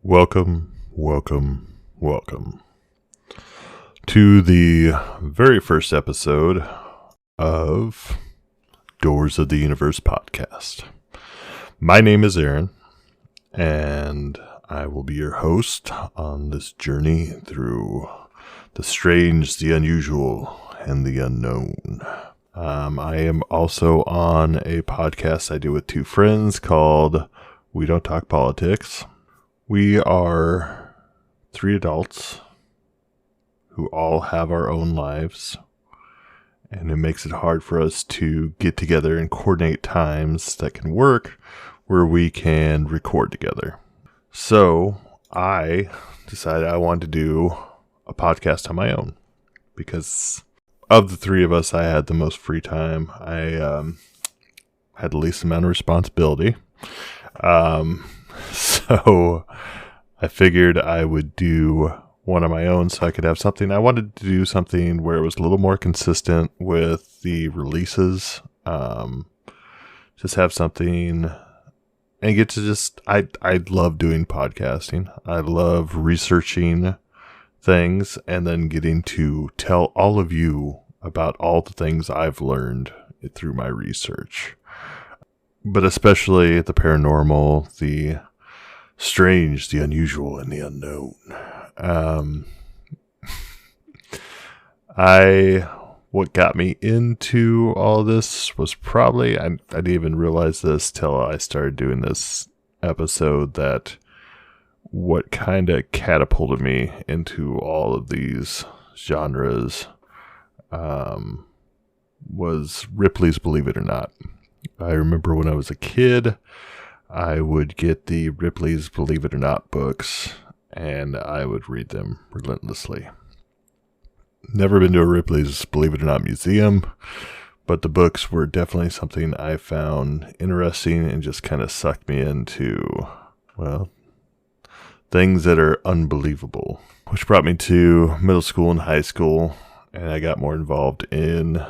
Welcome to the very first episode of Doors of the Universe podcast. My name is Aaron, and I will be your host on this journey through the strange, the unusual, and the unknown. I am also on a podcast I do with two friends called We Don't Talk Politics. We are three adults who all have our own lives, and it makes it hard for us to get together and coordinate times that can work where we can record together. So I decided I wanted to do a podcast on my own because of the three of us, I had the most free time. I had the least amount of responsibility. So I figured I would do one on my own so I could have something. I wanted to do something where it was a little more consistent with the releases. Just have something and get to I love doing podcasting. I love researching things and then getting to tell all of you about all the things I've learned through my research. But especially the paranormal, the strange, the unusual, and the unknown. What got me into all this was probably, I didn't even realize this till I started doing this episode, that what kind of catapulted me into all of these genres was Ripley's Believe It or Not. I remember when I was a kid, I would get the Ripley's Believe It or Not books, and I would read them relentlessly. Never been to a Ripley's Believe It or Not museum, but the books were definitely something I found interesting and just kind of sucked me into, well, things that are unbelievable. Which brought me to middle school and high school, and I got more involved in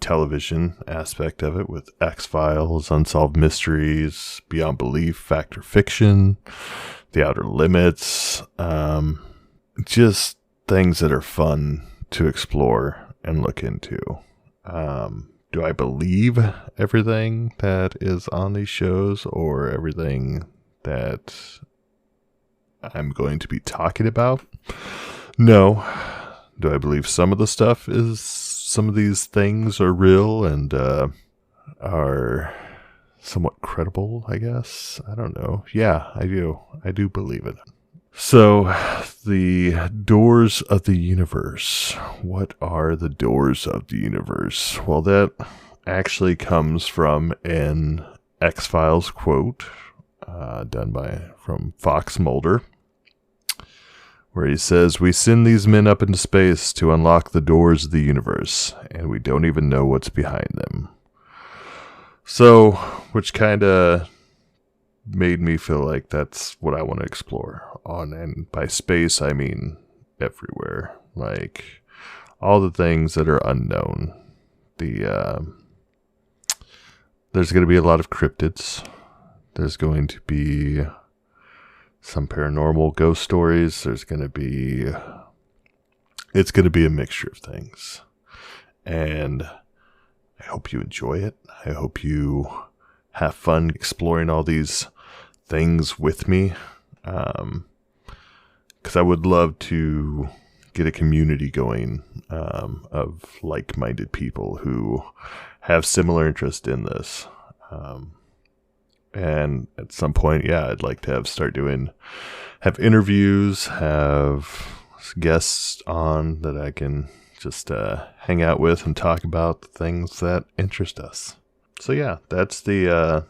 television aspect of it with X-Files, Unsolved Mysteries, Beyond Belief, Fact or Fiction, The Outer Limits, just things that are fun to explore and look into. Do I believe everything that is on these shows or everything that I'm going to be talking about? No. Do I believe some of these things are real and are somewhat credible, I guess? I don't know. Yeah, I do. I do believe it. So, the doors of the universe. What are the doors of the universe? Well, that actually comes from an X-Files quote from Fox Mulder, where he says, "We send these men up into space to unlock the doors of the universe, and we don't even know what's behind them." So, which kind of made me feel like that's what I want to explore on. And by space, I mean everywhere. Like, all the things that are unknown. There's going to be a lot of cryptids. There's going to be some paranormal ghost stories. It's going to be a mixture of things. And I hope you enjoy it. I hope you have fun exploring all these things with me. Because I would love to get a community going of like-minded people who have similar interest in this. And at some point, I'd like to have interviews, have guests on that I can just hang out with and talk about the things that interest us. So that's the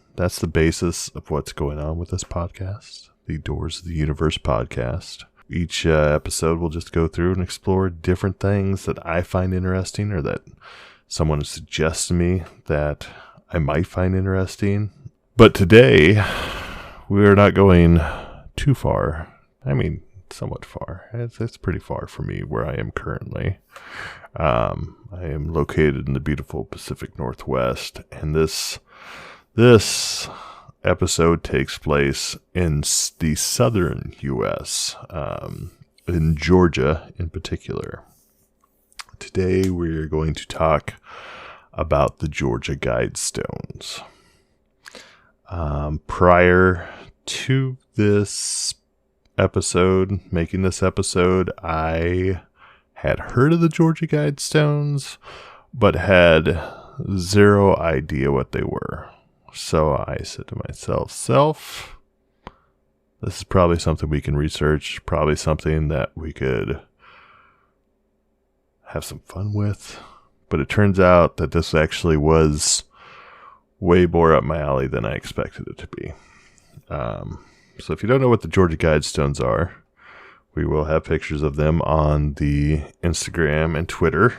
basis of what's going on with this podcast, the Doors of the Universe podcast. Each episode will just go through and explore different things that I find interesting or that someone suggests to me that I might find interesting. But today, we are not going too far. I mean, somewhat far. It's pretty far for me where I am currently. I am located in the beautiful Pacific Northwest, and this episode takes place in the southern U.S., in Georgia in particular. Today we're going to talk about the Georgia Guidestones. Prior to this episode, making this episode, I had heard of the Georgia Guidestones, but had zero idea what they were. So I said to myself, this is probably something we can research, probably something that we could have some fun with. But it turns out that this actually was way more up my alley than I expected it to be. So if you don't know what the Georgia Guidestones are, we will have pictures of them on the Instagram and Twitter.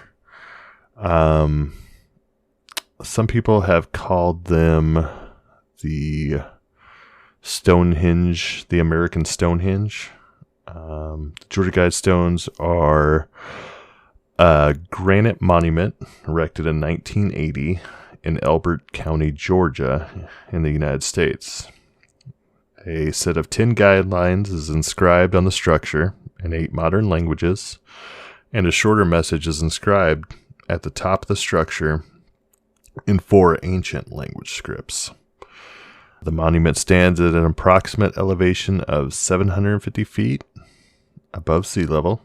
Some people have called them the Stonehenge, the American Stonehenge. The Georgia Guidestones are a granite monument erected in 1980 in Elbert County, Georgia, in the United States. A set of 10 guidelines is inscribed on the structure in 8 modern languages, and a shorter message is inscribed at the top of the structure in 4 ancient language scripts. The monument stands at an approximate elevation of 750 feet above sea level.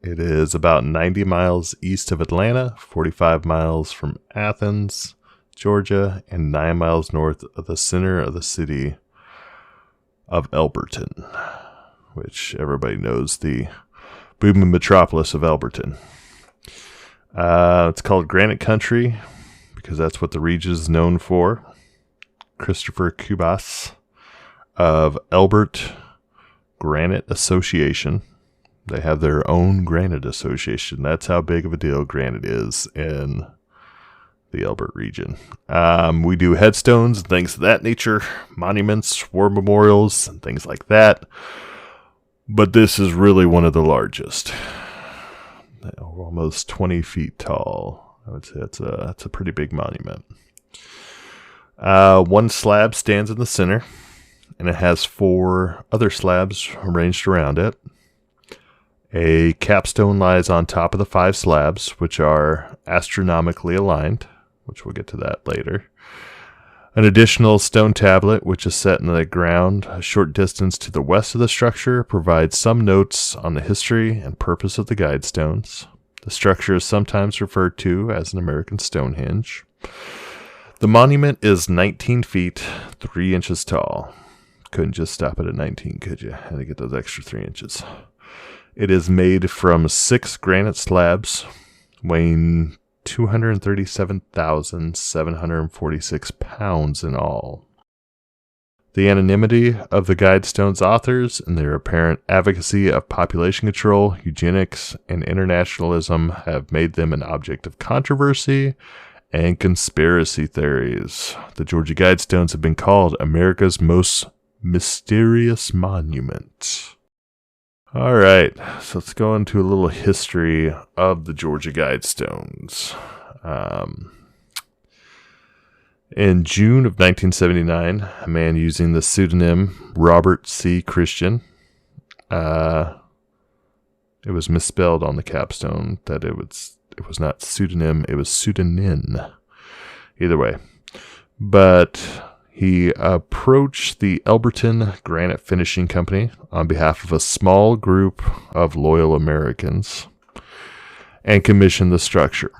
It is about 90 miles east of Atlanta, 45 miles from Athens, Georgia, and 9 miles north of the center of the city of Elberton, which everybody knows, the booming metropolis of Elberton. It's called Granite Country because that's what the region is known for. Christopher Kubas of Elbert Granite Association. They have their own granite association. That's how big of a deal granite is in the Elbert region. We do headstones and things of that nature, monuments, war memorials, and things like that. But this is really one of the largest. Almost 20 feet tall. I would say it's a pretty big monument. One slab stands in the center, and it has 4 other slabs arranged around it. A capstone lies on top of the 5 slabs, which are astronomically aligned, which we'll get to that later. An additional stone tablet, which is set in the ground a short distance to the west of the structure, provides some notes on the history and purpose of the Guidestones. The structure is sometimes referred to as an American Stonehenge. The monument is 19 feet, 3 inches tall. Couldn't just stop it at 19, could you? Had to get those extra 3 inches. It is made from 6 granite slabs, weighing 237,746 pounds in all. The anonymity of the Guidestones authors and their apparent advocacy of population control, eugenics, and internationalism have made them an object of controversy and conspiracy theories. The Georgia Guidestones have been called America's most mysterious monument. All right, so let's go into a little history of the Georgia Guidestones. In June of 1979, a man using the pseudonym Robert C. Christian, it was misspelled on the capstone that it was not pseudonym, it was pseudonym. Either way. But he approached the Elberton Granite Finishing Company on behalf of a small group of loyal Americans and commissioned the structure.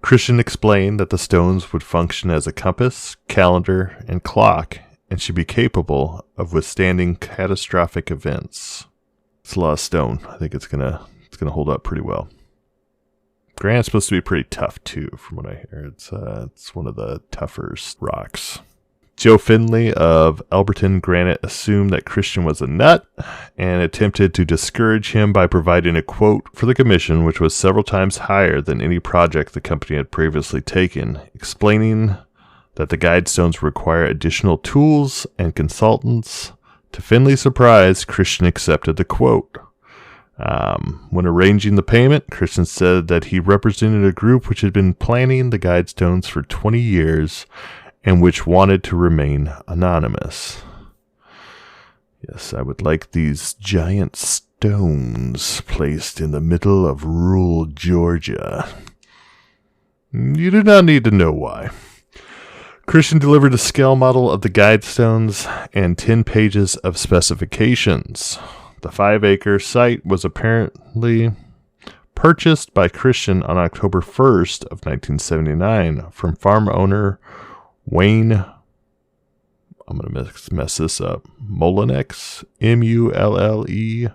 Christian explained that the stones would function as a compass, calendar, and clock and should be capable of withstanding catastrophic events. It's a lot of stone. I think it's gonna hold up pretty well. Granite's supposed to be pretty tough too, from what I hear. It's one of the tougher rocks. Joe Finley of Elberton Granite assumed that Christian was a nut and attempted to discourage him by providing a quote for the commission, which was several times higher than any project the company had previously taken, explaining that the Guidestones require additional tools and consultants. To Finley's surprise, Christian accepted the quote. When arranging the payment, Christian said that he represented a group which had been planning the Guidestones for 20 years and which wanted to remain anonymous. Yes, I would like these giant stones placed in the middle of rural Georgia. You do not need to know why. Christian delivered a scale model of the Guidestones and 10 pages of specifications. The 5-acre site was apparently purchased by Christian on October 1st of 1979 from farm owner Wayne, I'm going to mess this up, Mullenix, Mullenix.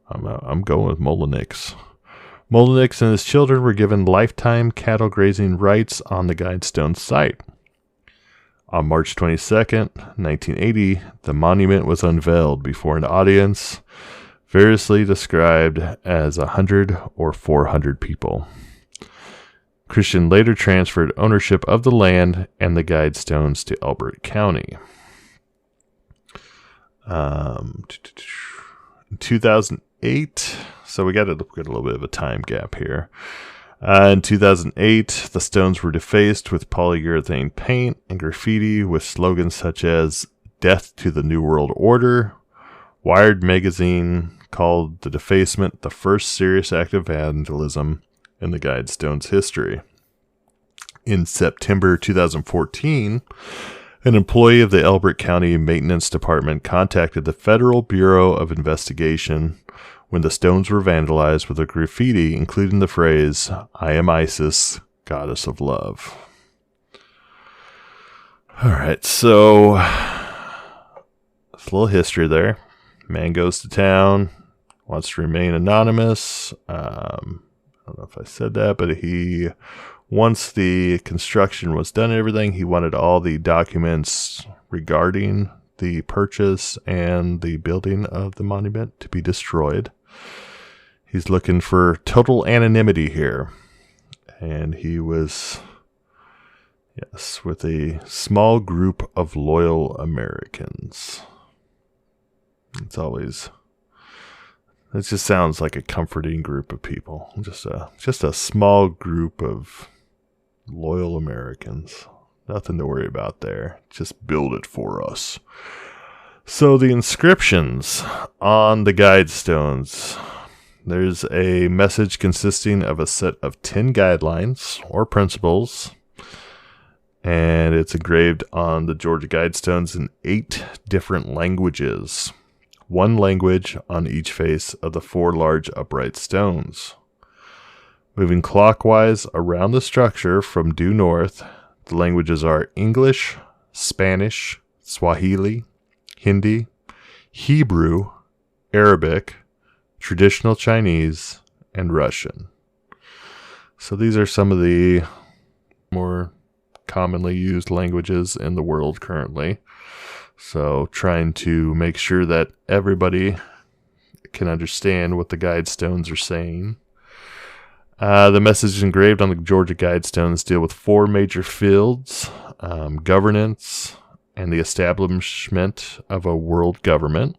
I'm going with Mullenix. Mullenix and his children were given lifetime cattle grazing rights on the Guidestone site. On March 22nd, 1980, the monument was unveiled before an audience variously described as 100 or 400 people. Christian later transferred ownership of the land and the Guidestones to Elbert County. In 2008, so we got a little bit of a time gap here. In 2008, the stones were defaced with polyurethane paint and graffiti with slogans such as "Death to the New World Order." Wired magazine called the defacement the first serious act of vandalism in the Guidestones' history. In September 2014, an employee of the Elbert County Maintenance Department contacted the Federal Bureau of Investigation when the stones were vandalized with a graffiti including the phrase, "I am Isis, goddess of love." All right, so it's a little history there. Man goes to town, wants to remain anonymous. I don't know if I said that, but once the construction was done and everything, he wanted all the documents regarding the purchase and the building of the monument to be destroyed. He's looking for total anonymity here. And he was, yes, with a small group of loyal Americans. It just sounds like a comforting group of people. Just a small group of loyal Americans. Nothing to worry about there. Just build it for us. So the inscriptions on the Guidestones. There's a message consisting of a set of 10 guidelines or principles. And it's engraved on the Georgia Guidestones in 8 different languages. 1 language on each face of the 4 large upright stones. Moving clockwise around the structure from due north, the languages are English, Spanish, Swahili, Hindi, Hebrew, Arabic, traditional Chinese, and Russian. So these are some of the more commonly used languages in the world currently. So trying to make sure that everybody can understand what the Guidestones are saying. The message engraved on the Georgia Guidestones deal with 4 major fields: governance and the establishment of a world government,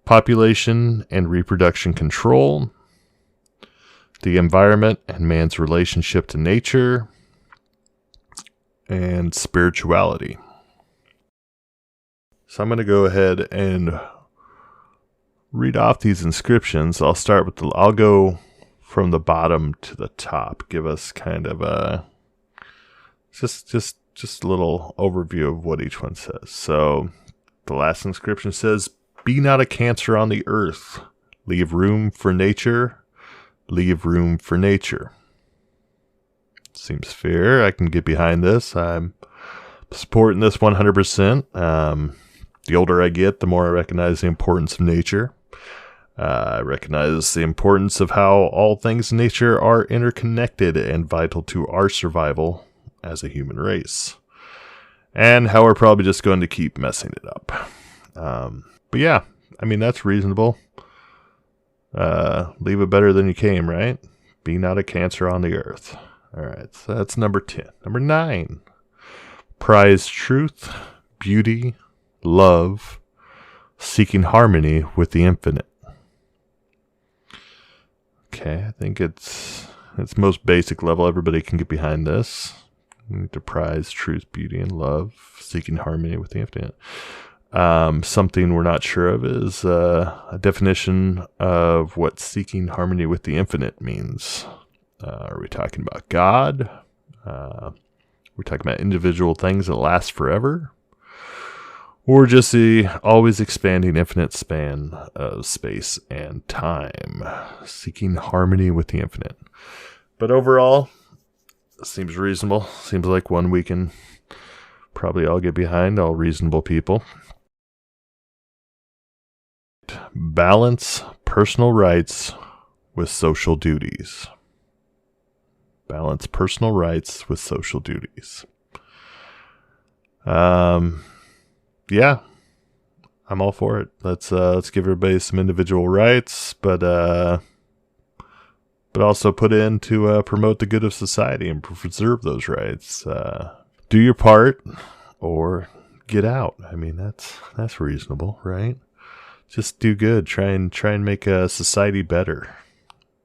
population and reproduction control, the environment and man's relationship to nature, and spirituality. So I'm going to go ahead and read off these inscriptions. I'll go from the bottom to the top. Give us kind of a just a little overview of what each one says. So the last inscription says, "Be not a cancer on the earth. Leave room for nature. Leave room for nature." Seems fair. I can get behind this. I'm supporting this 100%. The older I get, the more I recognize the importance of nature. I recognize the importance of how all things in nature are interconnected and vital to our survival as a human race. And how we're probably just going to keep messing it up. But yeah, I mean, that's reasonable. Leave it better than you came, right? Be not a cancer on the earth. All right, so that's number 10. Number 9, prize truth, beauty, love, seeking harmony with the infinite. Okay, I think it's its most basic level, everybody can get behind this. We need to prize truth, beauty, and love, seeking harmony with the infinite. Something we're not sure of is a definition of what seeking harmony with the infinite means. Are we talking about God? We're talking about individual things that last forever? Or just the always expanding infinite span of space and time, seeking harmony with the infinite. But overall, it seems reasonable. Seems like one we can probably all get behind, all reasonable people. Balance personal rights with social duties. Balance personal rights with social duties. Yeah, I'm all for it. Let's give everybody some individual rights, but also put in to promote the good of society and preserve those rights. Do your part, or get out. I mean, that's reasonable, right? Just do good. Try and make society better.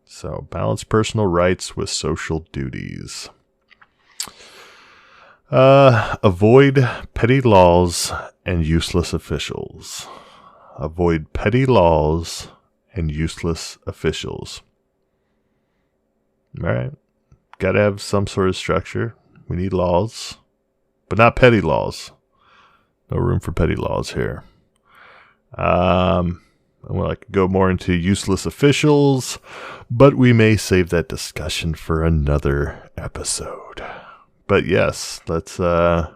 So balance personal rights with social duties. Avoid petty laws and useless officials. Avoid petty laws and useless officials. All right. Got to have some sort of structure. We need laws, but not petty laws. No room for petty laws here. Well, I could go more into useless officials, but we may save that discussion for another episode. But yes, let's put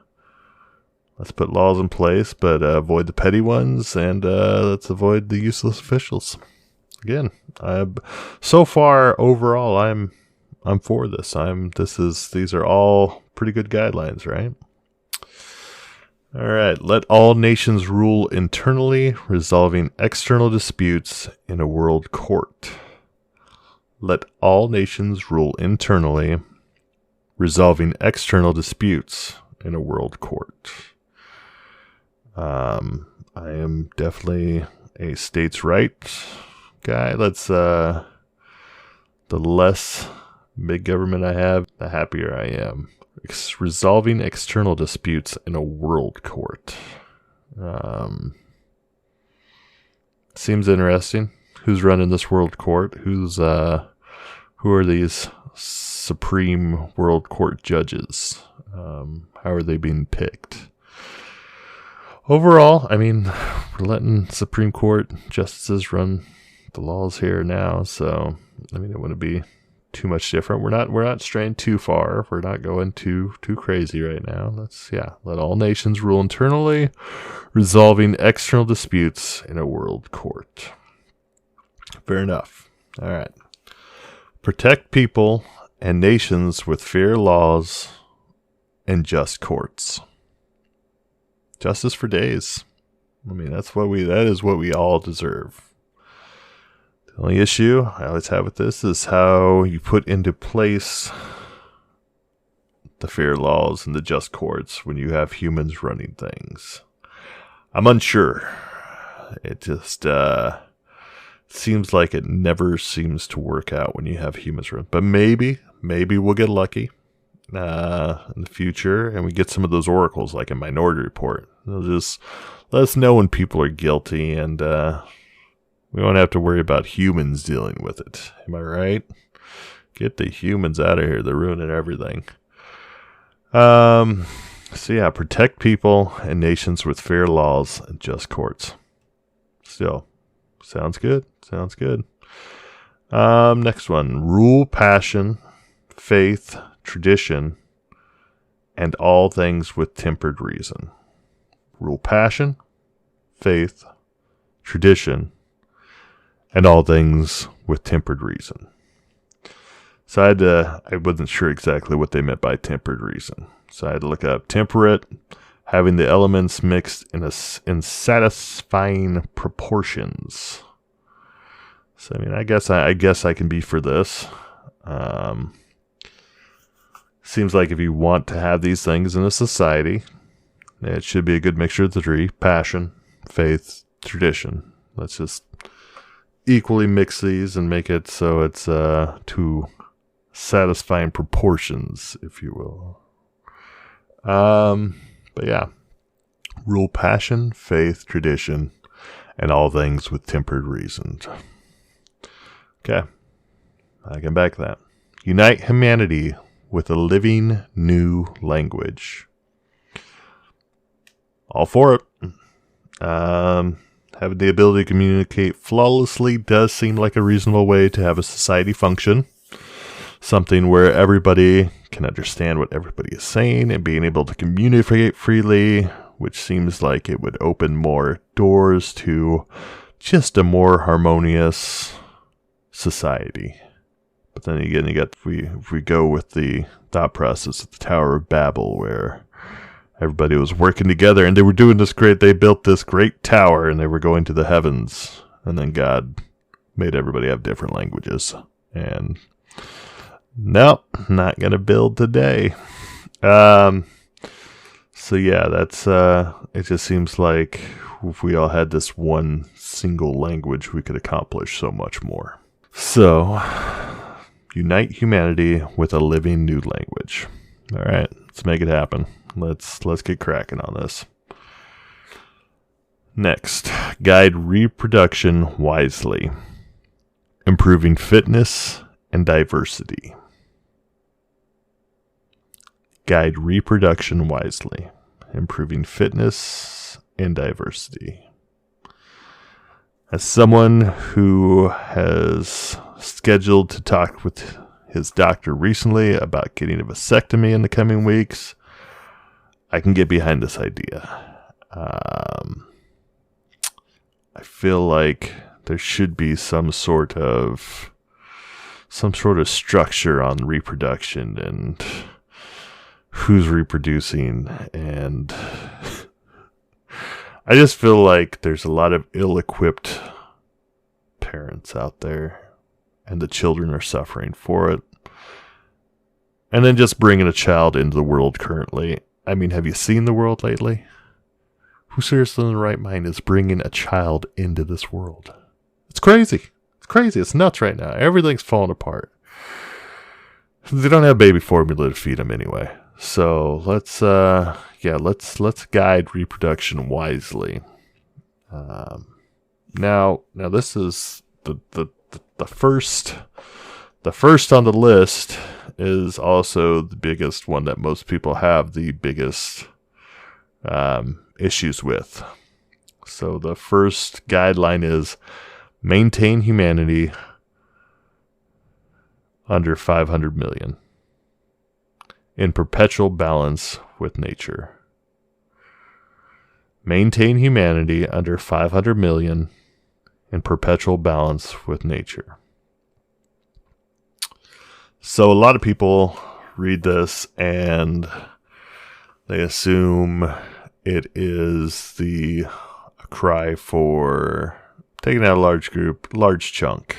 laws in place, but avoid the petty ones, and let's avoid the useless officials. Again, so far overall, I'm for this. These are all pretty good guidelines, right? All right. Let all nations rule internally, resolving external disputes in a world court. Let all nations rule internally, resolving external disputes in a world court. I am definitely a states' rights guy. The less big government I have, the happier I am. Resolving external disputes in a world court. Seems interesting. Who's running this world court? Who are these Supreme World Court judges? How are they being picked? Overall, I mean, we're letting Supreme Court justices run the laws here now, so I mean, it wouldn't be too much different. We're not straying too far. We're not going too crazy right now. Let all nations rule internally, resolving external disputes in a world court. Fair enough. All right. Protect people and nations with fair laws and just courts. Justice for days. I mean, that is what we all deserve. The only issue I always have with this is how you put into place the fair laws and the just courts when you have humans running things. I'm unsure. It just seems like it never seems to work out when you have humans run. But maybe we'll get lucky in the future and we get some of those oracles like in Minority Report. They'll just let us know when people are guilty, and we won't have to worry about humans dealing with it. Am I right? Get the humans out of here. They're ruining everything. Protect people and nations with fair laws and just courts. Still, sounds good. Next one. Rule passion, faith, tradition, and all things with tempered reason. Rule passion, faith, tradition, and all things with tempered reason. So I wasn't sure exactly what they meant by tempered reason. So I had to look up temperate, having the elements mixed in satisfying proportions. So I mean, I guess I can be for this. Seems like if you want to have these things in a society, it should be a good mixture of the three: passion, faith, tradition. Let's just equally mix these and make it so it's to satisfying proportions, if you will. But yeah, rule passion, faith, tradition, and all things with tempered reason. Okay, I can back that. Unite humanity with a living new language. All for it. Having the ability to communicate flawlessly does seem like a reasonable way to have a society function. Something where everybody can understand what everybody is saying and being able to communicate freely, which seems like it would open more doors to just a more harmonious society. But then again, if we go with the thought process of the Tower of Babel, where everybody was working together and they were doing they built this great tower and they were going to the heavens, and then God made everybody have different languages. And nope, not going to build today. So yeah, that's, it just seems like if we all had this one single language, we could accomplish so much more. So, unite humanity with a living new language. All right, let's make it happen. Let's get cracking on this. Next, guide reproduction wisely. Improving fitness and diversity. Guide reproduction wisely. Improving fitness and diversity. As someone who has scheduled to talk with his doctor recently about getting a vasectomy in the coming weeks, I can get behind this idea. I feel like there should be some sort of structure on reproduction and who's reproducing, and I just feel like there's a lot of ill-equipped parents out there, and the children are suffering for it. And then just bringing a child into the world currently. I mean, have you seen the world lately? Who seriously in the right mind is bringing a child into this world? It's crazy. It's crazy. It's nuts right now. Everything's falling apart. They don't have baby formula to feed them anyway. So let's guide reproduction wisely. Now this is the first on the list is also the biggest one that most people have the biggest issues with. So the first guideline is maintain humanity under 500 million in perpetual balance with nature. Maintain humanity under 500 million in perpetual balance with nature. So a lot of people read this and they assume it is the cry for taking out a large chunk.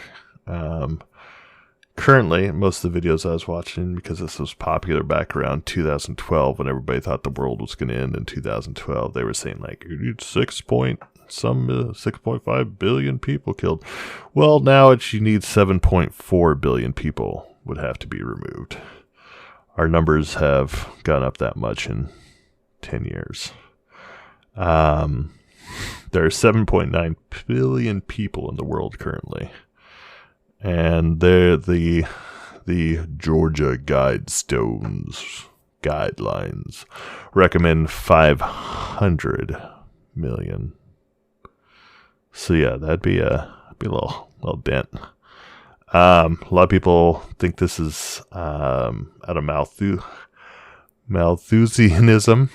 Currently, most of the videos I was watching, because this was popular back around 2012 when everybody thought the world was going to end in 2012, they were saying like, you need 6.5 billion people killed. Well, now you need 7.4 billion people would have to be removed. Our numbers have gone up that much in 10 years. There are 7.9 billion people in the world currently. And the Georgia Guidestones guidelines recommend 500 million. So yeah, that'd be a little dent. A lot of people think this is out of Malthusianism,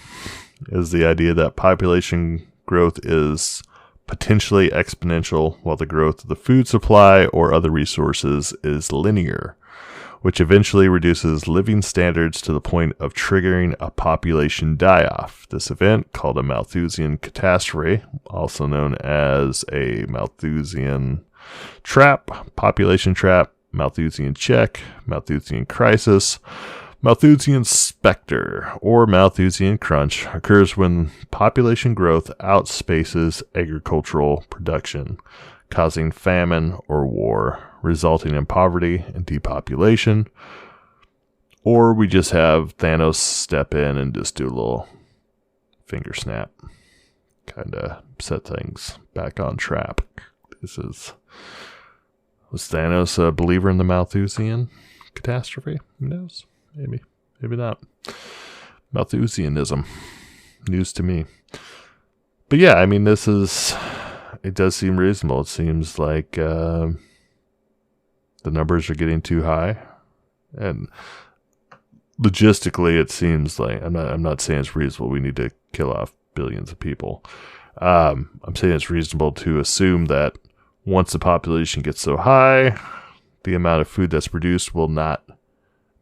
is the idea that population growth is potentially exponential, while the growth of the food supply or other resources is linear, which eventually reduces living standards to the point of triggering a population die-off. This event, called a Malthusian catastrophe, also known as a Malthusian trap, population trap, Malthusian check, Malthusian crisis, Malthusian specter, or Malthusian crunch, occurs when population growth outspaces agricultural production, causing famine or war, resulting in poverty and depopulation, Or we just have Thanos step in and just do a little finger snap. Kind of set things back on track. Was Thanos a believer in the Malthusian catastrophe? Who knows? Maybe not. Malthusianism. News to me. But yeah, I mean, it does seem reasonable. It seems like the numbers are getting too high. And logistically, it seems like, I'm not saying it's reasonable. We need to kill off billions of people. I'm saying it's reasonable to assume that once the population gets so high, the amount of food that's produced will not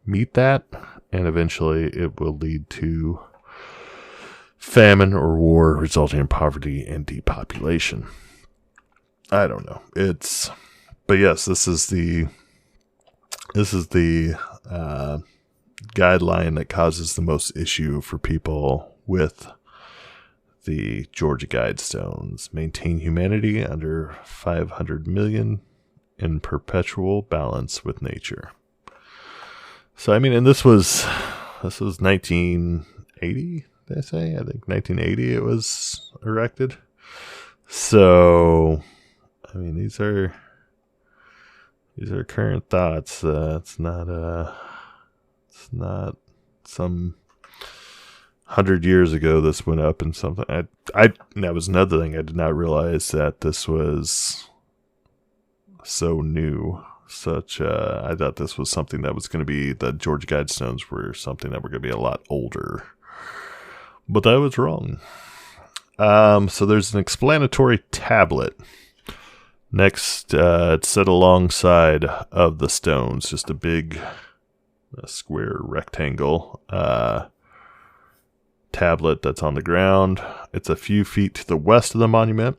meet that, and eventually it will lead to famine or war, resulting in poverty and depopulation. I don't know. But yes, this is the guideline that causes the most issue for people with the Georgia Guidestones. Maintain humanity under 500 million in perpetual balance with nature. So, I mean, and this was 1980, did I say? I think 1980 it was erected. So, I mean, these are current thoughts. It's not some 100 years ago this went up and something. That was another thing. I did not realize that this was so new. I thought this was something that was going to be, the Georgia Guidestones were something that were going to be a lot older. But I was wrong. So there's an explanatory tablet. Next, it's set alongside of the stones. Just a big square rectangle tablet that's on the ground. It's a few feet to the west of the monument.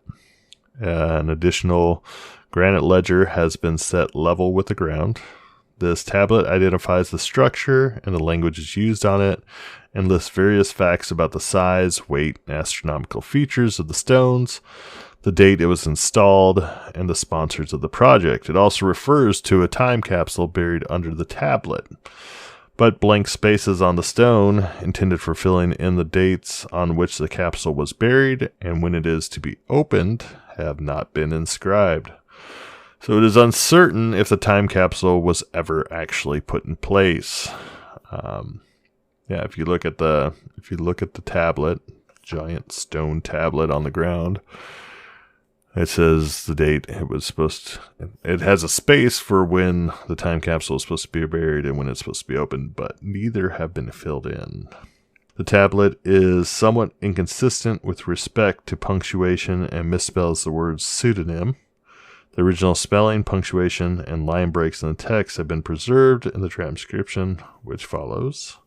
An additional granite ledger has been set level with the ground. This tablet identifies the structure and the languages used on it, and lists various facts about the size, weight, and astronomical features of the stones, the date it was installed, and the sponsors of the project. It also refers to a time capsule buried under the tablet. But blank spaces on the stone, intended for filling in the dates on which the capsule was buried and when it is to be opened, have not been inscribed. So it is uncertain if the time capsule was ever actually put in place. If you look at the tablet, giant stone tablet on the ground, it says the date it was it has a space for when the time capsule is supposed to be buried and when it's supposed to be opened, but neither have been filled in. The tablet is somewhat inconsistent with respect to punctuation and misspells the word pseudonym. The original spelling, punctuation, and line breaks in the text have been preserved in the transcription, which follows.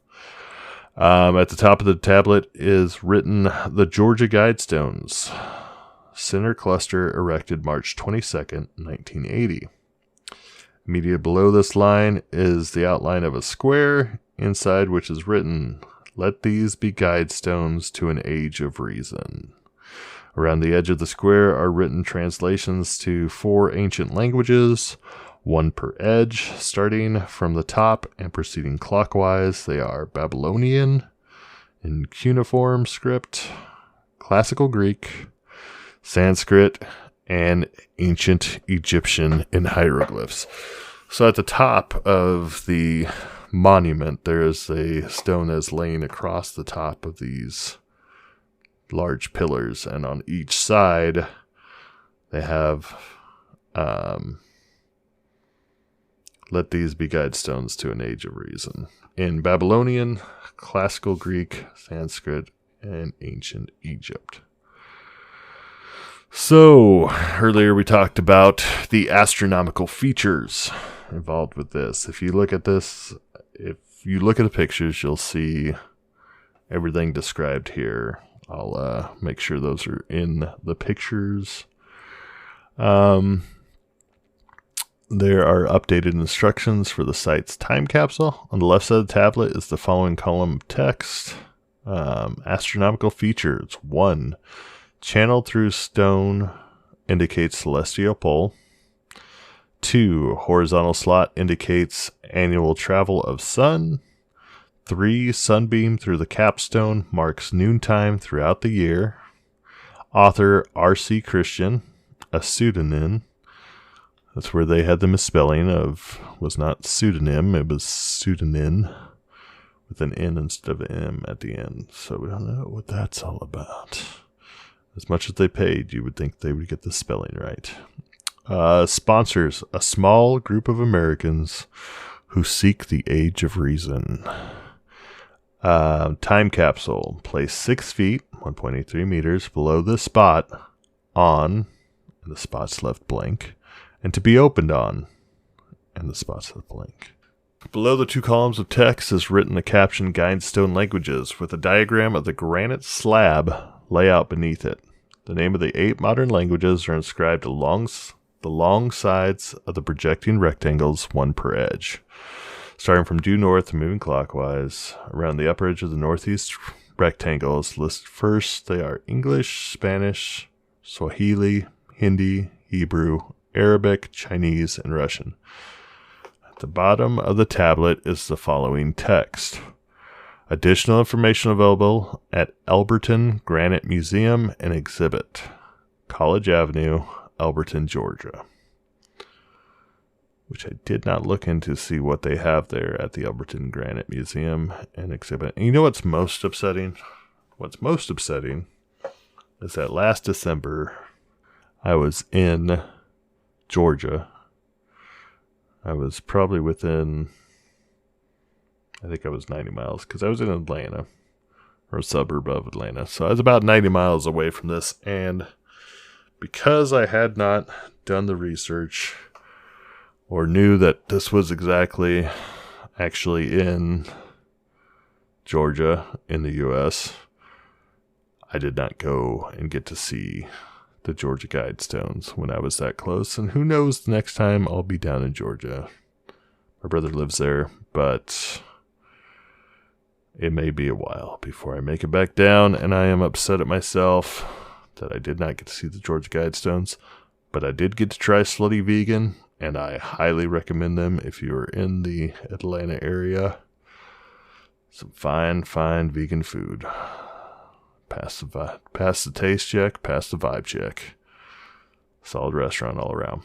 At the top of the tablet is written, "The Georgia Guidestones. Center cluster erected March 22nd, 1980. Immediately below this line is the outline of a square, inside which is written, "Let these be guidestones to an age of reason." Around the edge of the square are written translations to 4 ancient languages, 1 per edge, starting from the top and proceeding clockwise. They are Babylonian in cuneiform script, Classical Greek, Sanskrit, and Ancient Egyptian in hieroglyphs. So at the top of the monument, there is a stone that's laying across the top of these large pillars, and on each side they have "Let these be guidestones to an age of reason" in Babylonian, Classical Greek, Sanskrit, and Ancient Egypt. So, earlier we talked about the astronomical features involved with this. If you look at this, if you look at the pictures, you'll see everything described here. I'll make sure those are in the pictures. There are updated instructions for the site's time capsule. On the left side of the tablet is the following column of text. Astronomical features. 1. Channel through stone indicates celestial pole. 2. Horizontal slot indicates annual travel of sun. 3 sunbeam through the capstone marks noontime throughout the year. Author R.C. Christian, a pseudonym. That's where they had the misspelling of, was not pseudonym, it was pseudonym with an N instead of an M at the end. So we don't know what that's all about. As much as they paid, you would think they would get the spelling right. Sponsors a small group of Americans who seek the age of reason. Time capsule, placed 6 feet, 1.83 meters below the spot on, and the spot's left blank, and to be opened on, and the spot's left blank. Below the 2 columns of text is written the caption Guidestone Languages with a diagram of the granite slab layout beneath it. The name of the 8 modern languages are inscribed along the long sides of the projecting rectangles, 1 per edge. Starting from due north and moving clockwise, around the upper edge of the northeast rectangles listed first, they are English, Spanish, Swahili, Hindi, Hebrew, Arabic, Chinese, and Russian. At the bottom of the tablet is the following text. Additional information available at Elberton Granite Museum and Exhibit, College Avenue, Elberton, Georgia. Which I did not look into to see what they have there at the Elberton Granite Museum and Exhibit. And you know what's most upsetting? What's most upsetting is that last December, I was in Georgia. I was probably within, I think I was 90 miles because I was in Atlanta, or a suburb of Atlanta. So I was about 90 miles away from this. And because I had not done the research or knew that this was actually in Georgia in the U.S., I did not go and get to see the Georgia Guidestones when I was that close. And who knows, the next time I'll be down in Georgia. My brother lives there, but it may be a while before I make it back down, and I am upset at myself that I did not get to see the Georgia Guidestones. But I did get to try Slutty Vegan, and I highly recommend them if you're in the Atlanta area. Some fine vegan food. Pass the taste check, pass the vibe check. Solid restaurant all around.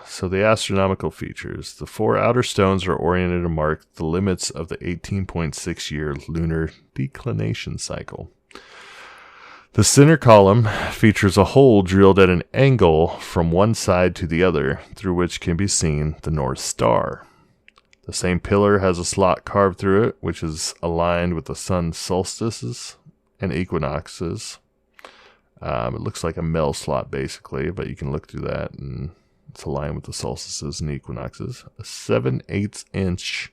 So the astronomical features. The 4 outer stones are oriented to mark the limits of the 18.6-year lunar declination cycle. The center column features a hole drilled at an angle from one side to the other, through which can be seen the North Star. The same pillar has a slot carved through it, which is aligned with the sun's solstices and equinoxes. It looks like a Mel slot, basically, but you can look through that, and it's aligned with the solstices and equinoxes. A 7/8"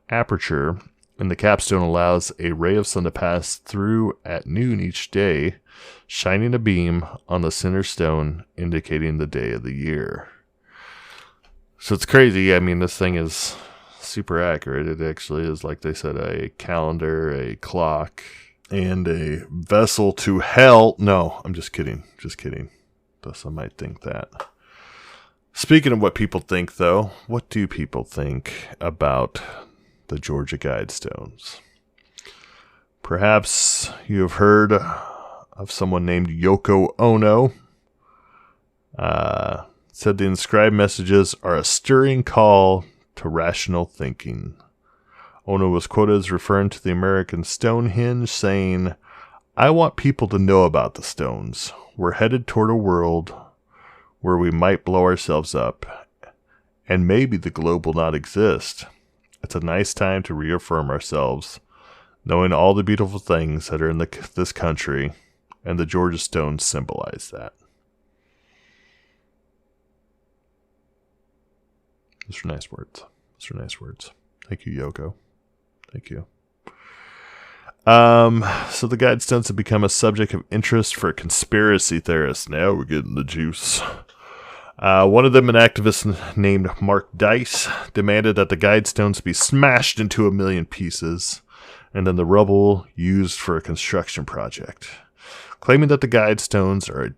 aperture and the capstone allows a ray of sun to pass through at noon each day, shining a beam on the center stone, indicating the day of the year. So it's crazy. I mean, this thing is super accurate. It actually is, like they said, a calendar, a clock, and a vessel to hell. No, I'm just kidding. Just kidding. Though some might think that. Speaking of what people think, though, what do people think about the Georgia Guidestones? Perhaps you have heard of someone named Yoko Ono. Said the inscribed messages are a stirring call to rational thinking. Ono was quoted as referring to the American Stonehenge, saying, "I want people to know about the stones. We're headed toward a world where we might blow ourselves up, and maybe the globe will not exist. It's a nice time to reaffirm ourselves, knowing all the beautiful things that are in this country, and the Georgia stones symbolize that." Those are nice words. Those are nice words. Thank you, Yoko. Thank you. So the Guidestones have become a subject of interest for conspiracy theorists. Now we're getting the juice. One of them, an activist named Mark Dice, demanded that the Guidestones be smashed into 1 million pieces and then the rubble used for a construction project, claiming that the Guidestones are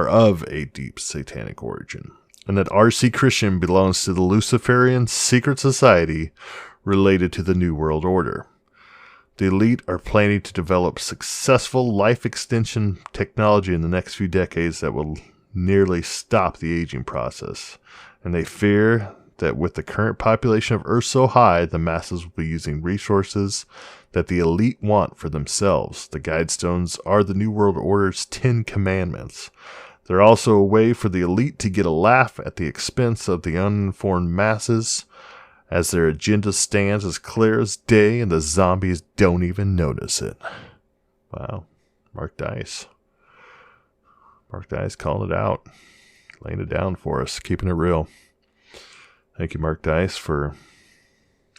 of a deep satanic origin. and that R.C. Christian belongs to the Luciferian secret society related to the New World Order. The elite are planning to develop successful life extension technology in the next few decades that will nearly stop the aging process, and they fear that with the current population of Earth so high, the masses will be using resources that the elite want for themselves. The Guidestones are the New World Order's 10 Commandments. They're also a way for the elite to get a laugh at the expense of the uninformed masses, as their agenda stands as clear as day and the zombies don't even notice it. Wow. Mark Dice. Mark Dice calling it out. Laying it down for us. Keeping it real. Thank you, Mark Dice, for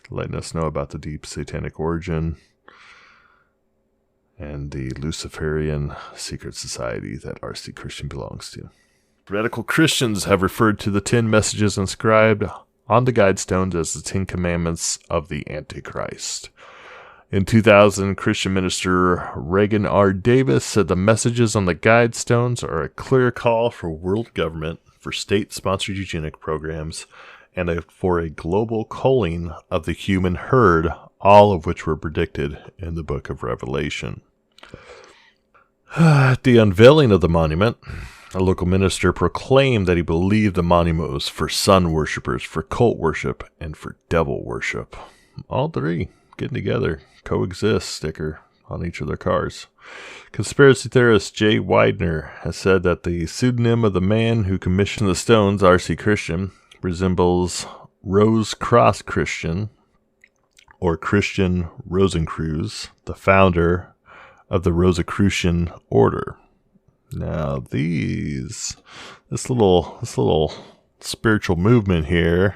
letting us know about the deep satanic origin and the Luciferian secret society that R.C. Christian belongs to. Radical Christians have referred to the 10 messages inscribed on the Guidestones as the 10 Commandments of the Antichrist. In 2000, Christian minister Reagan R. Davis said the messages on the Guidestones are a clear call for world government, for state-sponsored eugenic programs, and for a global culling of the human herd, all of which were predicted in the book of Revelation. At the unveiling of the monument, a local minister proclaimed that he believed the monument was for sun worshippers, for cult worship, and for devil worship. All three getting together, coexist sticker on each of their cars. Conspiracy theorist Jay Widener has said that the pseudonym of the man who commissioned the stones, R.C. Christian, resembles Rose Cross Christian, or Christian Rosencreuz, the founder of the Rosicrucian order. Now, this little spiritual movement here,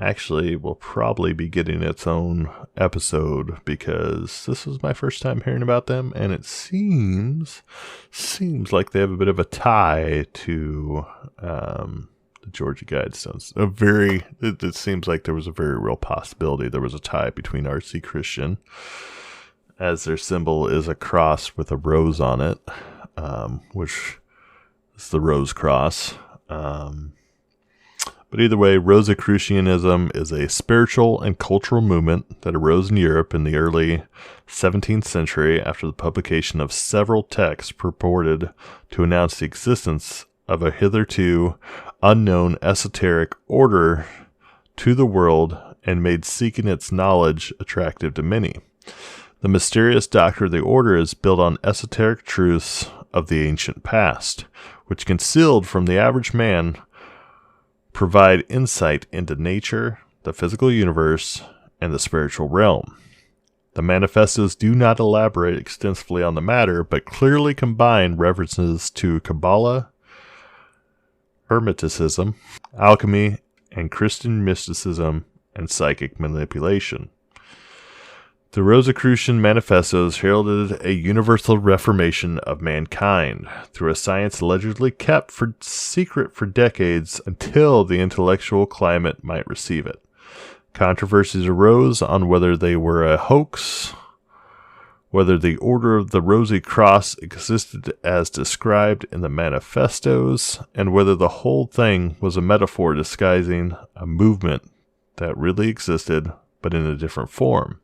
actually will probably be getting its own episode, because this was my first time hearing about them, and it seems like they have a bit of a tie to the Georgia Guidestones. It seems like there was a very real possibility there was a tie between R.C. Christian, as their symbol is a cross with a rose on it, which is the Rose Cross. But either way, Rosicrucianism is a spiritual and cultural movement that arose in Europe in the early 17th century after the publication of several texts purported to announce the existence of a hitherto unknown esoteric order to the world and made seeking its knowledge attractive to many. The mysterious doctrine of the order is built on esoteric truths of the ancient past, which, concealed from the average man, provide insight into nature, the physical universe, and the spiritual realm. The manifestos do not elaborate extensively on the matter, but clearly combine references to Kabbalah, Hermeticism, alchemy, and Christian mysticism and psychic manipulation. The Rosicrucian manifestos heralded a universal reformation of mankind through a science allegedly kept secret for decades until the intellectual climate might receive it. Controversies arose on whether they were a hoax, whether the Order of the Rosy Cross existed as described in the manifestos, and whether the whole thing was a metaphor disguising a movement that really existed but in a different form.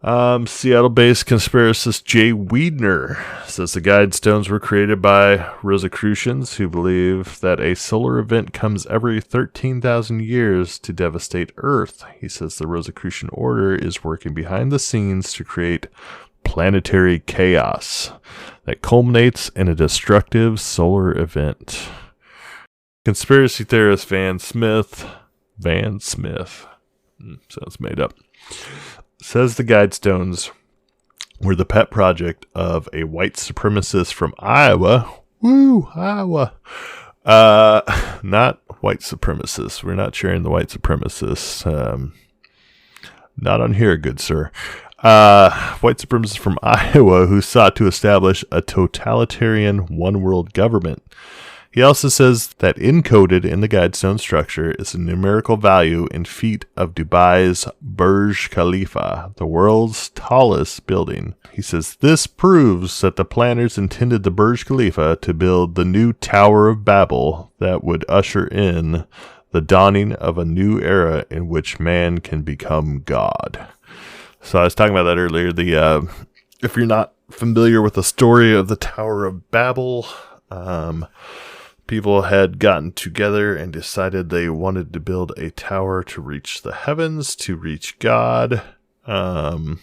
Seattle-based conspiracist Jay Wiedner says the Guidestones were created by Rosicrucians who believe that a solar event comes every 13,000 years to devastate Earth. He says the Rosicrucian order is working behind the scenes to create planetary chaos that culminates in a destructive solar event. Conspiracy theorist Van Smith, sounds made up, says the Guidestones were the pet project of a white supremacist from Iowa. Woo, Iowa. Not white supremacists. We're not sharing the white supremacists. Not on here, good sir. White supremacists from Iowa who sought to establish a totalitarian one-world government. He also says that encoded in the Guidestone structure is a numerical value in feet of Dubai's Burj Khalifa, the world's tallest building. He says this proves that the planners intended the Burj Khalifa to build the new Tower of Babel that would usher in the dawning of a new era in which man can become God. So I was talking about that earlier. If you're not familiar with the story of the Tower of Babel, people had gotten together and decided they wanted to build a tower to reach the heavens, to reach God. And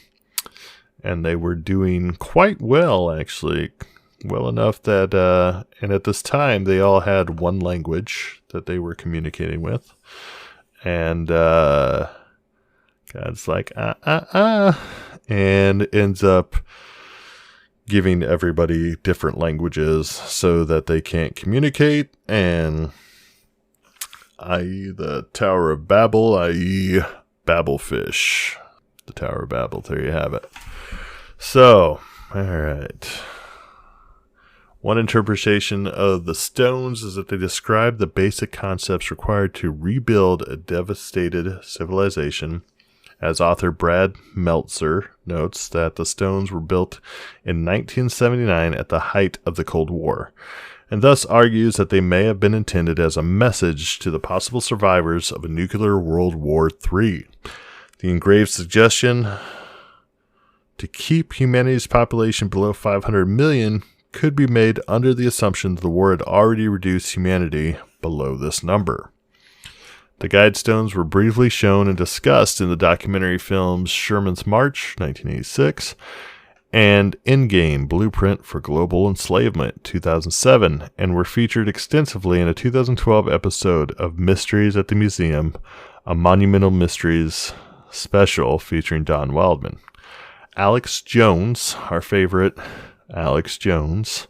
they were doing quite well, actually. Well enough that, and at this time, they all had one language that they were communicating with. And God's like, and ends up giving everybody different languages so that they can't communicate, and i.e. the Tower of Babel, i.e. Babelfish. The Tower of Babel, there you have it. So, alright. One interpretation of the stones is that they describe the basic concepts required to rebuild a devastated civilization. As author Brad Meltzer notes that the stones were built in 1979 at the height of the Cold War, and thus argues that they may have been intended as a message to the possible survivors of a nuclear World War III. The engraved suggestion to keep humanity's population below 500 million could be made under the assumption that the war had already reduced humanity below this number. The Guidestones were briefly shown and discussed in the documentary films Sherman's March, 1986, and Endgame, Blueprint for Global Enslavement, 2007, and were featured extensively in a 2012 episode of Mysteries at the Museum, a Monumental Mysteries special featuring Don Wildman. Alex Jones, our favorite Alex Jones,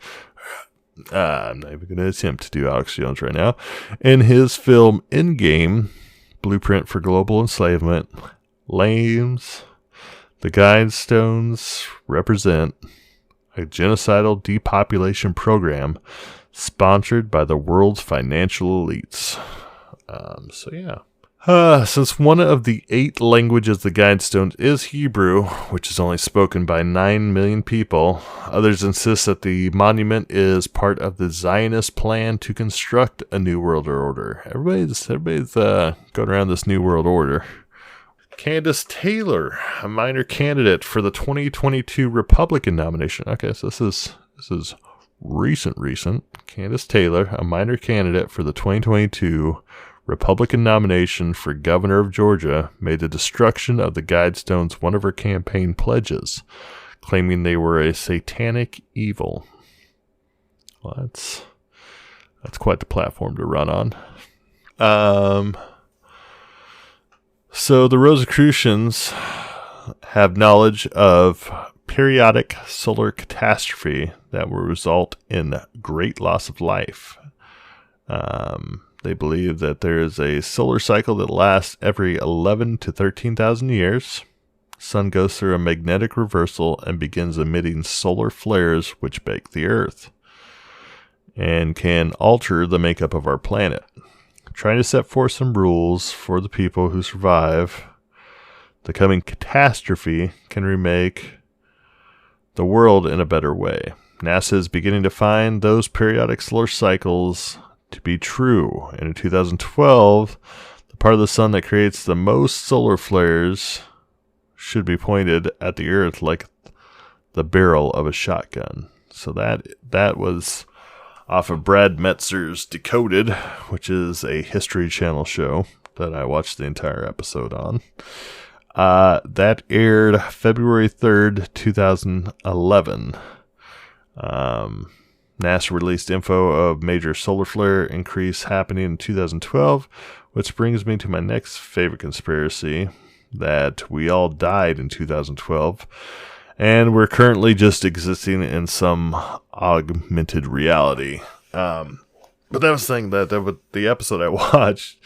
I'm not even going to attempt to do Alex Jones right now, in his film Endgame, Blueprint for Global Enslavement, claims the Guidestones represent a genocidal depopulation program sponsored by the world's financial elites. So yeah. Since one of the 8 languages of the Guidestones is Hebrew, which is only spoken by 9 million people, others insist that the monument is part of the Zionist plan to construct a New World Order. Everybody's going around this New World Order. Candace Taylor, a minor candidate for the 2022 Republican nomination. Okay, so this is recent. Candace Taylor, a minor candidate for the 2022 Republican nomination for governor of Georgia, made the destruction of the Guidestones one of her campaign pledges, claiming they were a satanic evil. Well, that's quite the platform to run on. So the Rosicrucians have knowledge of periodic solar catastrophe that will result in great loss of life. They believe that there is a solar cycle that lasts every 11 to 13,000 years. Sun goes through a magnetic reversal and begins emitting solar flares which bake the Earth and can alter the makeup of our planet. Trying to set forth some rules for the people who survive the coming catastrophe can remake the world in a better way. NASA is beginning to find those periodic solar cycles to be true. And in 2012, the part of the sun that creates the most solar flares should be pointed at the Earth like the barrel of a shotgun. So that was off of Brad Metzer's Decoded, which is a History Channel show that I watched the entire episode on. That aired February 3rd, 2011. NASA released info of major solar flare increase happening in 2012, which brings me to my next favorite conspiracy, that we all died in 2012, and we're currently just existing in some augmented reality. But that was the thing, that the episode I watched,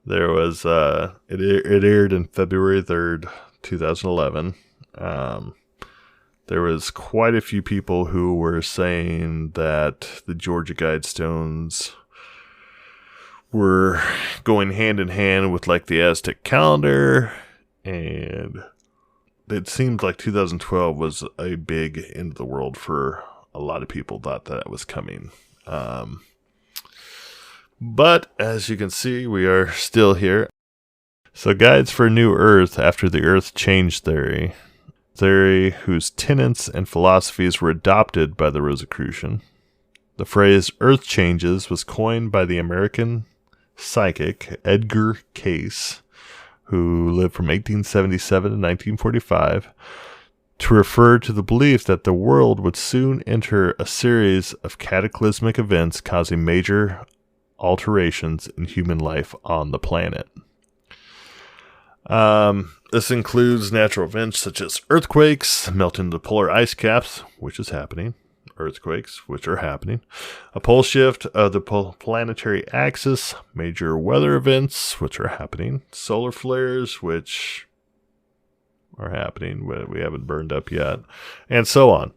there was, it aired in February 3rd, 2011. there was quite a few people who were saying that the Georgia Guidestones were going hand in hand with like the Aztec calendar, and it seemed like 2012 was a big end of the world for a lot of people. Thought that was coming. But as you can see, we are still here. So Guides for a New Earth after the Earth Change theory whose tenets and philosophies were adopted by the Rosicrucian. The phrase Earth Changes was coined by the American psychic Edgar Cayce, who lived from 1877 to 1945, to refer to the belief that the world would soon enter a series of cataclysmic events causing major alterations in human life on the planet. This includes natural events such as earthquakes, melting of the polar ice caps, which is happening, earthquakes, which are happening, a pole shift of the planetary axis, major weather events, which are happening, solar flares, which are happening, but we haven't burned up yet, and so on,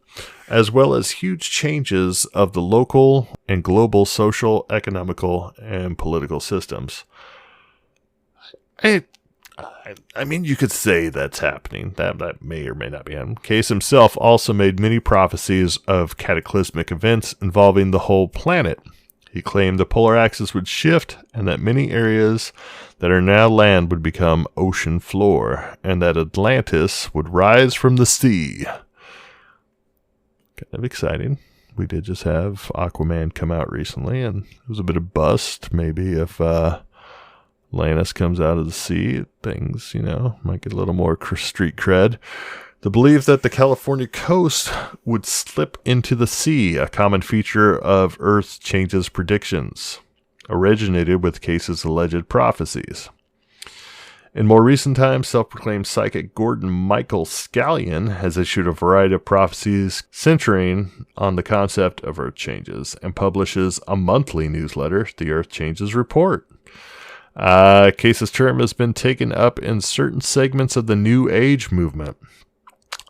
as well as huge changes of the local and global social, economical, and political systems. I mean, you could say that's happening. That may or may not be happening. Cayce himself also made many prophecies of cataclysmic events involving the whole planet. He claimed the polar axis would shift and that many areas that are now land would become ocean floor, and that Atlantis would rise from the sea. Kind of exciting. We did just have Aquaman come out recently, and it was a bit of bust. Maybe if Atlantis comes out of the sea, things, might get a little more street cred. The belief that the California coast would slip into the sea, a common feature of Earth Changes predictions, originated with Cayce's alleged prophecies. In more recent times, self-proclaimed psychic Gordon Michael Scallion has issued a variety of prophecies centering on the concept of Earth changes and publishes a monthly newsletter, the Earth Changes Report. Cayce's term has been taken up in certain segments of the New Age movement,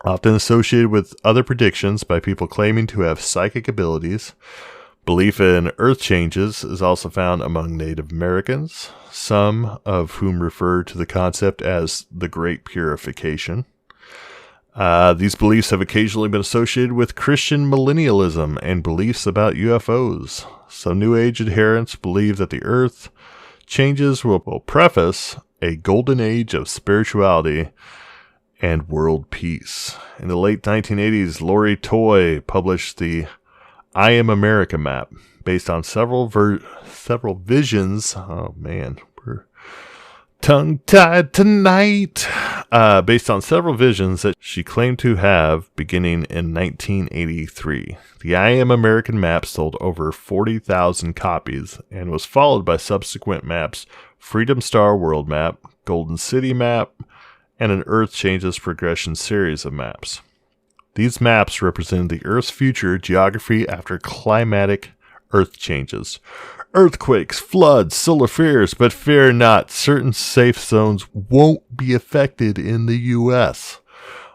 often associated with other predictions by people claiming to have psychic abilities. Belief in Earth changes is also found among Native Americans, some of whom refer to the concept as the Great Purification. These beliefs have occasionally been associated with Christian millennialism and beliefs about UFOs. Some New Age adherents believe that the Earth changes will preface a golden age of spirituality and world peace. In the late 1980s, Lori Toy published the I Am America map based on several visions. Oh man, we're tongue-tied tonight. Based on several visions that she claimed to have beginning in 1983. The I Am American map sold over 40,000 copies and was followed by subsequent maps, Freedom Star World Map, Golden City Map, and an Earth Changes Progression series of maps. These maps represented the Earth's future geography after climatic Earth changes. Earthquakes, floods, solar flares, but fear not, certain safe zones won't be affected in the U.S.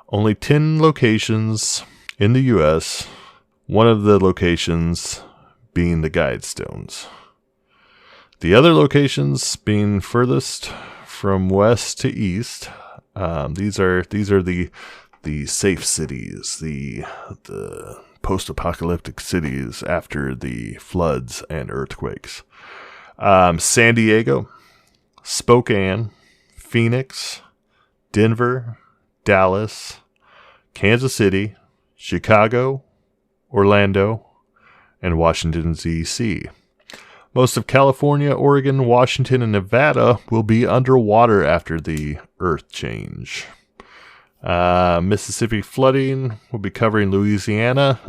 Only 10 locations in the U.S., one of the locations being the Guidestones. The other locations being furthest from west to east. These are the safe cities, the post-apocalyptic cities after the floods and earthquakes. San Diego, Spokane, Phoenix, Denver, Dallas, Kansas City, Chicago, Orlando, and Washington, D.C. Most of California, Oregon, Washington, and Nevada will be underwater after the Earth change. Mississippi flooding will be covering Louisiana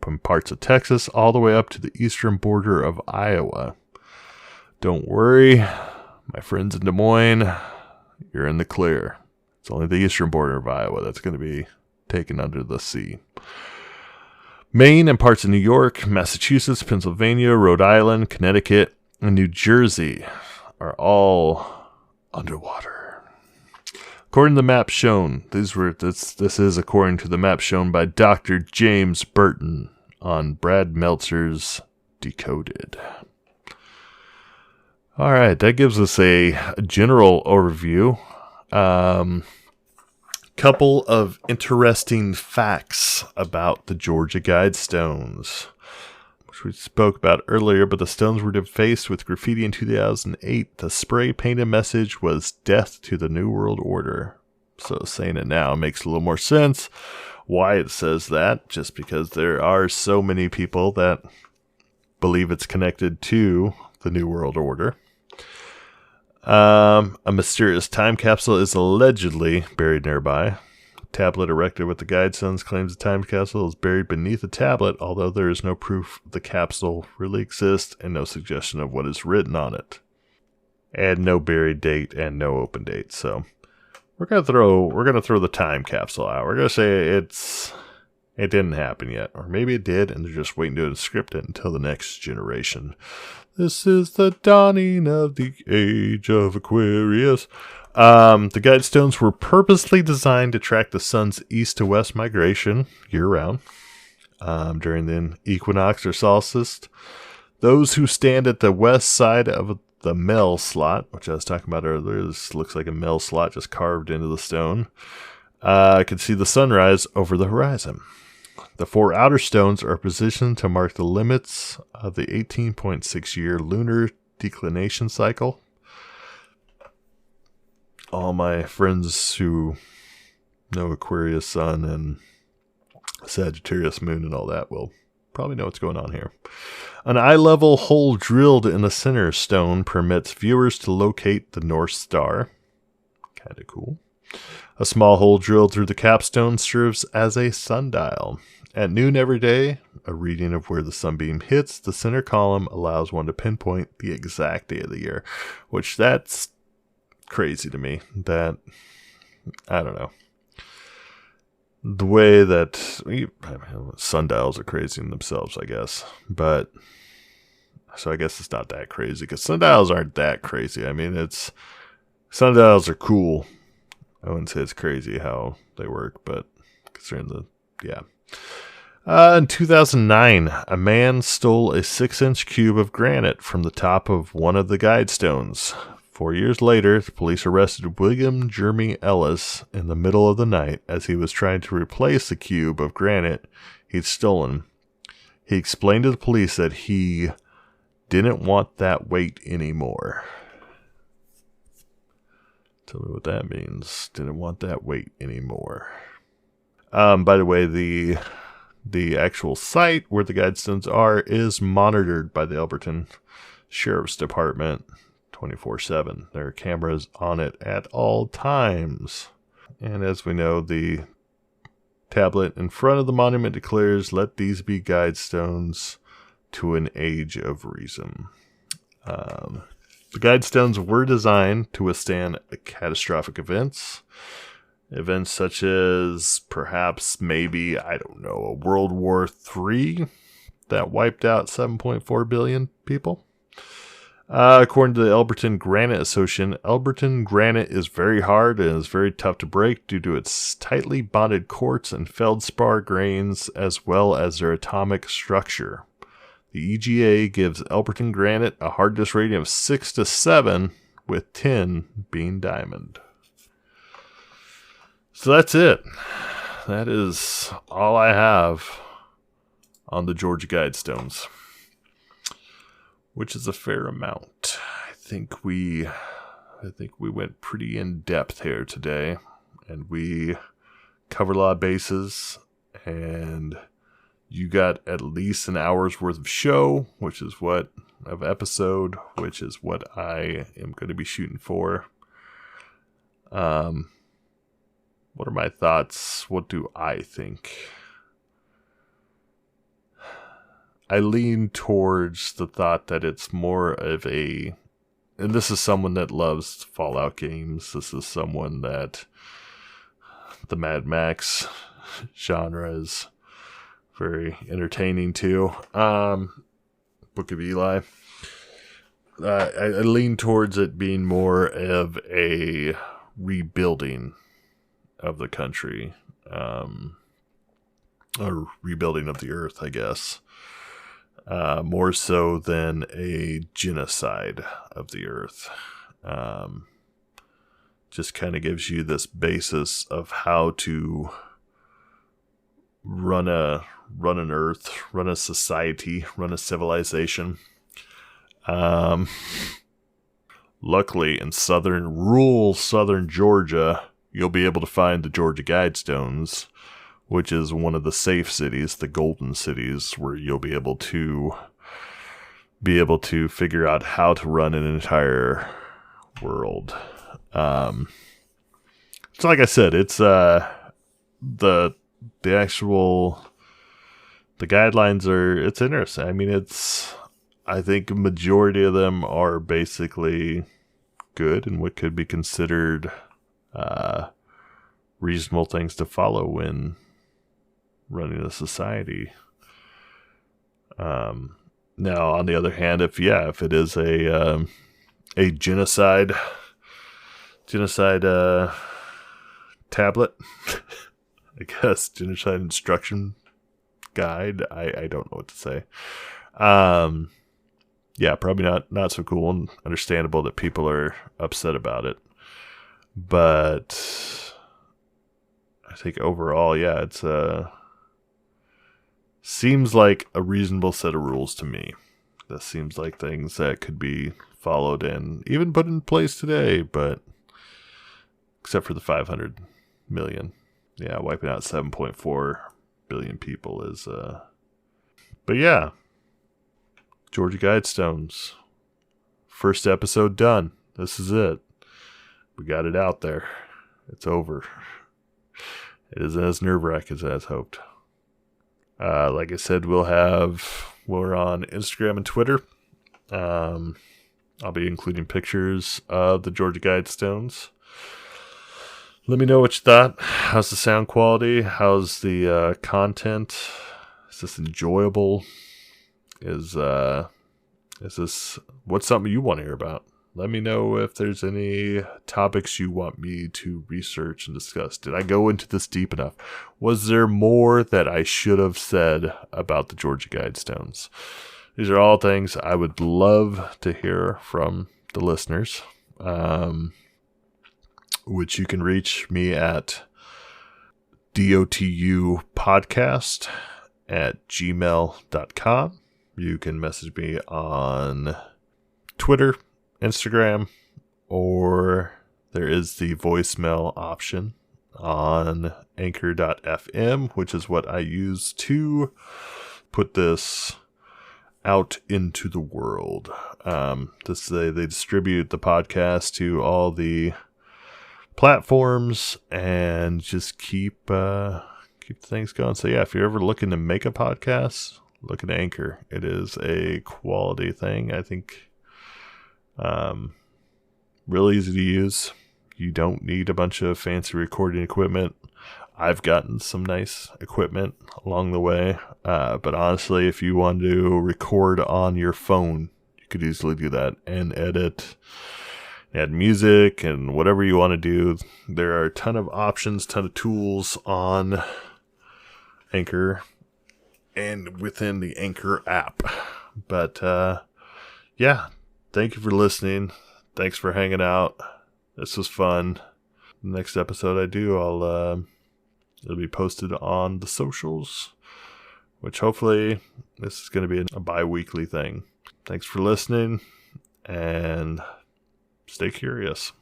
from parts of Texas all the way up to the eastern border of Iowa. Don't worry, my friends in Des Moines, you're in the clear. It's only the eastern border of Iowa that's going to be taken under the sea. Maine and parts of New York, Massachusetts, Pennsylvania, Rhode Island, Connecticut, and New Jersey are all underwater. According to the map shown, this is according to the map shown by Dr. James Burton on Brad Meltzer's Decoded. All right, that gives us a general overview. Couple of interesting facts about the Georgia Guidestones, which we spoke about earlier, but the stones were defaced with graffiti in 2008. The spray-painted message was death to the New World Order. So saying it now makes a little more sense why it says that, just because there are so many people that believe it's connected to the New World Order. A mysterious time capsule is allegedly buried nearby. A tablet erected with the Guidestones claims the time capsule is buried beneath the tablet, although there is no proof the capsule really exists and no suggestion of what is written on it. And no buried date and no open date. So we're gonna throw the time capsule out. We're gonna say it didn't happen yet, or maybe it did, and they're just waiting to script it until the next generation. This is the dawning of the age of Aquarius. The Guidestones were purposely designed to track the sun's east to west migration year-round during the equinox or solstice. Those who stand at the west side of the Mel slot, which I was talking about earlier, this looks like a Mel slot just carved into the stone, can see the sunrise over the horizon. The four outer stones are positioned to mark the limits of the 18.6-year lunar declination cycle. All my friends who know Aquarius sun and Sagittarius moon and all that will probably know what's going on here. An eye-level hole drilled in the center stone permits viewers to locate the North Star. Kind of cool. A small hole drilled through the capstone serves as a sundial. At noon every day, a reading of where the sunbeam hits the center column allows one to pinpoint the exact day of the year, which that's crazy to me. That, I don't know. The way that sundials are crazy in themselves, I guess. But, so I guess it's not that crazy, because sundials aren't that crazy. I mean, sundials are cool. I wouldn't say it's crazy how they work, but considering in 2009, a man stole a 6-inch cube of granite from the top of one of the Guidestones. 4 years later, the police arrested William Jeremy Ellis in the middle of the night as he was trying to replace the cube of granite he'd stolen. He explained to the police that he didn't want that weight anymore. Tell me what that means. Didn't want that weight anymore. By the way, the actual site where the Guidestones are is monitored by the Elberton Sheriff's Department 24/7. There are cameras on it at all times. And as we know, the tablet in front of the monument declares, "Let these be Guidestones to an age of reason." The Guidestones were designed to withstand catastrophic events. Events such as perhaps maybe, I don't know, a World War III that wiped out 7.4 billion people. According to the Elberton Granite Association, Elberton granite is very hard and is very tough to break due to its tightly bonded quartz and feldspar grains as well as their atomic structure. The EGA gives Elberton granite a hardness rating of 6 to 7, with 10 being diamond. So that's it. That is all I have on the Georgia Guidestones, which is a fair amount. I think we went pretty in depth here today, and we covered a lot of bases, and you got at least an hour's worth of show, which is what I am going to be shooting for. What are my thoughts? What do I think? I lean towards the thought that it's more of and this is someone that loves Fallout games. This is someone that the Mad Max genre is very entertaining too. Book of Eli. I lean towards it being more of a rebuilding of the country, or rebuilding of the earth, I guess, more so than a genocide of the earth. Just kind of gives you this basis of how to run an earth, run a society, run a civilization. Luckily, in rural southern Georgia, you'll be able to find the Georgia Guidestones, which is one of the safe cities, the golden cities, where you'll be able to figure out how to run an entire world. So like I said, it's the guidelines it's interesting. I mean, I think a majority of them are basically good and what could be considered reasonable things to follow when running a society. Now, on the other hand, if it is a genocide tablet, I guess, genocide instruction guide, I don't know what to say. Yeah, probably not so cool, and understandable that people are upset about it. But I think overall, yeah, it's seems like a reasonable set of rules to me. That seems like things that could be followed and even put in place today, but except for the 500 million. Yeah, wiping out 7.4 billion people is but yeah. Georgia Guidestones. First episode done. This is it. We got it out there. It's over. It isn't as nerve-wracking as hoped. Like I said, we're on Instagram and Twitter. I'll be including pictures of the Georgia Guidestones. Let me know what you thought. How's the sound quality? How's the content? Is this enjoyable? Is this what's something you want to hear about? Let me know if there's any topics you want me to research and discuss. Did I go into this deep enough? Was there more that I should have said about the Georgia Guidestones? These are all things I would love to hear from the listeners, which you can reach me at dotupodcast@gmail.com. You can message me on Twitter, Instagram, or there is the voicemail option on anchor.fm, which is what I use to put this out into the world. They distribute the podcast to all the platforms and just keep things going. So yeah, if you're ever looking to make a podcast, look at Anchor. It is a quality thing. I think really easy to use. You don't need a bunch of fancy recording equipment. I've gotten some nice equipment along the way. But honestly, if you want to record on your phone, you could easily do that and edit, add music and whatever you want to do. There are a ton of options, ton of tools on Anchor and within the Anchor app. But yeah, thank you for listening. Thanks for hanging out. This was fun. The next episode I do, it'll be posted on the socials, which hopefully this is going to be a bi-weekly thing. Thanks for listening and stay curious.